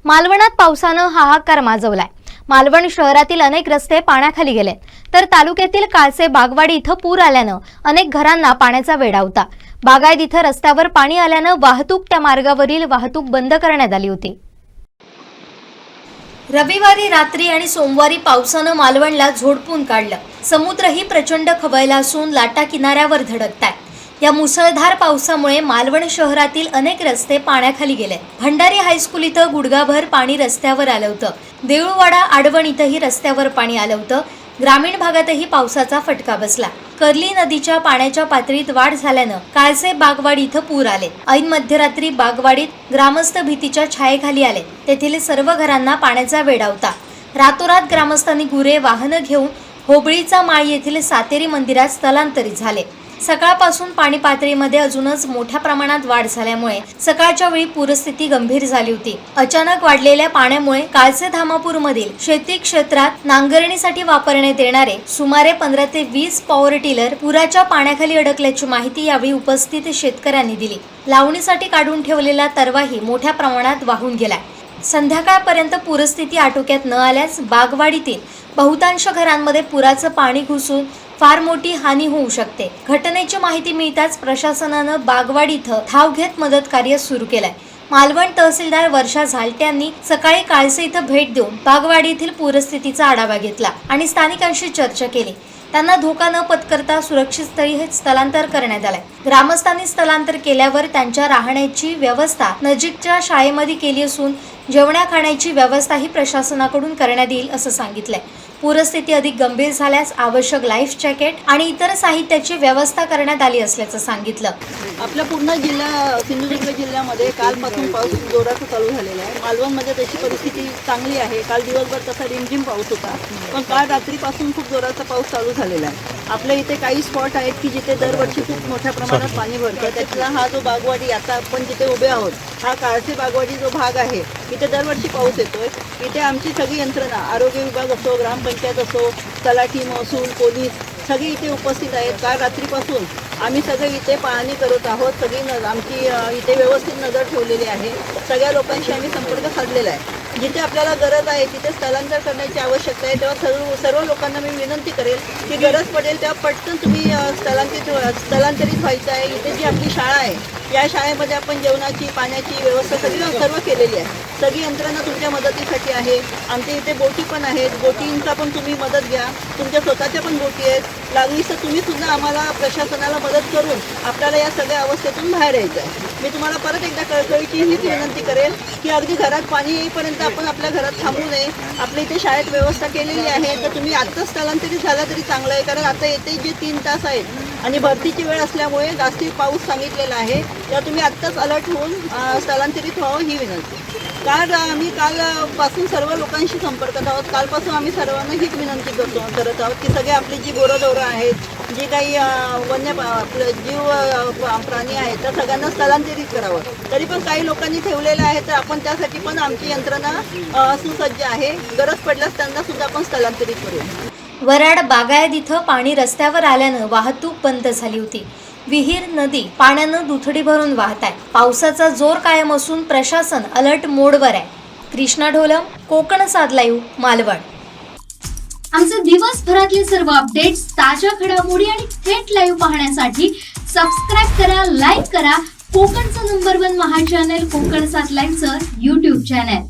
मालवणात पावसानं हाहाकार माजवलाय। मालवण शहरातील अनेक रस्ते पाण्याखाली गेले, तर तालुक्यातील काळसे बागवाडी इथं पूर आल्यानं अनेक घरांना पाण्याचा वेढा होता। बागायत इथं रस्त्यावर पाणी आल्यानं वाहतूक त्या मार्गावरील वाहतूक बंद करण्यात आली होती। रविवारी रात्री आणि सोमवारी पावसानं मालवणला झोडपून काढलं। समुद्रही प्रचंड खवळला असून लाटा किनाऱ्यावर धडकतायत। या मुसळधार पावसामुळे मालवण शहरातील अनेक रस्ते पाण्याखाली गेले। भंडारी हायस्कूल इथं गुडघाभर पाणी रस्त्यावर आलं होतं। देऊळवाडा आडवण इथंही रस्त्यावर पाणी आलं होतं। ग्रामीण भागातही पावसाचा फटका बसला। कर्ली नदीच्या पाण्याच्या पातळीत वाढ झाल्यानं काळसे बागवाडी इथं पूर आले। ऐन मध्यरात्री बागवाडीत ग्रामस्थ भीतीच्या छायेखाली आले। तेथील सर्व घरांना पाण्याचा वेढा होता। रातोरात ग्रामस्थांनी गुरे वाहनं घेऊन होबळीचा माळ येथील सातेरी मंदिरात स्थलांतरित झाले। सकाळपासून पाणी पातळीमध्ये अजूनच मोठ्या प्रमाणात वाढ झाल्यामुळे सकाळच्या वेळी पूरस्थिती गंभीर झाली होती। अचानक वाढलेल्या पाण्यामुळे काळसे धामापूरमधील शेती क्षेत्रात नांगरणीसाठी वापरण्यात येणारे सुमारे 15 ते 20 पॉवर टिलर पुराच्या पाण्याखाली अडकल्याची माहिती यावेळी उपस्थित शेतकऱ्यांनी दिली। लावणीसाठी काढून ठेवलेला तरवाही मोठ्या प्रमाणात वाहून गेलाय। संध्याकाळपर्यंत पूरस्थिती आटोक्यात न आल्यास बागवाडीतील बहुतांश घरांमध्ये पुराचं पाणी घुसून फार मोठी हानी होऊ शकते। घटनेची माहिती मिळताच प्रशासनानं बागवाडी इथं धाव घेत मदत कार्य सुरू केलंय। मालवण तहसीलदार वर्षा झालटे यांनी सकाळी काळसे इथं भेट देऊन बागवाडी येथील पूरस्थितीचा आढावा घेतला आणि स्थानिकांशी चर्चा केली। त्यांना धोका न पत्करता सुरक्षित स्थळी स्थलांतर करण्यात आले। ग्रामस्थांनी स्थलांतर केल्यावर त्यांच्या राहण्याची व्यवस्था नजीकच्या शाळेमध्ये केली असून जेवणा खाण्याची व्यवस्थाही प्रशासनाकडून करण्यात येईल असं सांगितलंय। पूरस्थिती अधिक गंभीर झाल्यास आवश्यक लाईफ जॅकेट आणि इतर साहित्याची व्यवस्था करण्यात आली असल्याचं सांगितलं। आपल्या पूर्ण जिल्हा सिंधुदुर्ग जिल्ह्यामध्ये कालपासून पाऊस जोराचा चालू झालेला आहे। मालवणमध्ये तशी परिस्थिती चांगली आहे। काल दिवसभर तसा रिमझिम पाऊस होता, पण काल रात्रीपासून खूप जोराचा पाऊस चालू झालेला आहे। आपल्या इथे काही स्पॉट आहेत की जिथे दरवर्षी खूप मोठ्या प्रमाणात पाणी भरतं। त्यातला हा जो बागवाडी आता आपण जिथे उभे आहोत, हा काळसे बागवाडी जो भाग आहे, इथे दरवर्षी पाऊस येतोय। इथे आमची सगळी यंत्रणा, आरोग्य विभाग असो, ग्रामपंचायत असो, तलाठी, महसूल, पोलीस सगळी इथे उपस्थित आहेत। काल रात्रीपासून आम्ही सगळे इथे पाहणी करत आहोत। सगळी आमची इथे व्यवस्थित नजर ठेवलेली आहे। सगळ्या लोकांशी आम्ही संपर्क साधलेला आहे। जिथे आपल्याला गरज आहे तिथे स्थलांतर करण्याची आवश्यकता आहे, तेव्हा सर्व लोकांना मी विनंती करेल की गरज पडेल तेव्हा पटकन तुम्ही स्थलांतरित व्हायचं आहे। इथे जी आपली शाळा आहे, या शाळेमध्ये आपण जेवणाची, पाण्याची व्यवस्था सर्व केलेली आहे। सगळी यंत्रणा तुमच्या मदतीसाठी आहे। आमच्या इथे बोटी पण आहेत, बोटींचा पण तुम्ही मदत घ्या। तुमच्या स्वतःच्या पण बोटी आहेत, लागलीच तर तुम्ही सुद्धा आम्हाला प्रशासनाला मदत करून आपल्याला या सगळ्या अवस्थेतून बाहेर यायचं आहे। मी तुम्हाला परत एकदा कळकळीची हीच विनंती करेल की अगदी घरात पाणी येईपर्यंत आपण आपल्या घरात थांबू नये। आपल्या इथे शाळेत व्यवस्था केलेली आहे, तर तुम्ही आत्ताच स्थलांतरित झाला तरी चांगलं आहे, कारण आता येते जे 3 तास आहेत आणि भरतीची वेळ असल्यामुळे जास्ती पाऊस सांगितलेला आहे, तेव्हा तुम्ही आत्ताच अलर्ट होऊन स्थलांतरित व्हावं ही विनंती। आम्ही कालपासून सर्व लोकांशी संपर्कात आहोत। कालपासून आम्ही सर्वांना हीच विनंती करत आहोत की सगळे आपली जी गोरंढोरं आहेत, जी काही आपलं जीव प्राणी आहेत, त्या सगळ्यांना स्थलांतरित करावं। तरी पण काही लोकांनी ठेवलेलं आहे, तर आपण त्यासाठी पण आमची यंत्रणा सुसज्ज आहे। गरज पडल्यास त्यांना सुद्धा आपण स्थलांतरित करू। वराड बागायत इथं पाणी रस्त्यावर आल्यानं वाहतूक बंद झाली होती। विहीर नदी पाण्यानं दुथडी भरून वाहत आहे। पावसाचा जोर कायम असून प्रशासन अलर्ट मोडवर आहे। कृष्णा ढोलम, कोकण सात लाईव्ह, मालवण। आमचे दिवसभरातले सर्व अपडेट्स, ताज्या घडामोडी आणि थेट लाईव्ह पाहण्यासाठी सबस्क्राईब करा, लाईक करा कोकणचं नंबर 1 महा चॅनल कोकण सात लाईव्हचं YouTube चॅनल।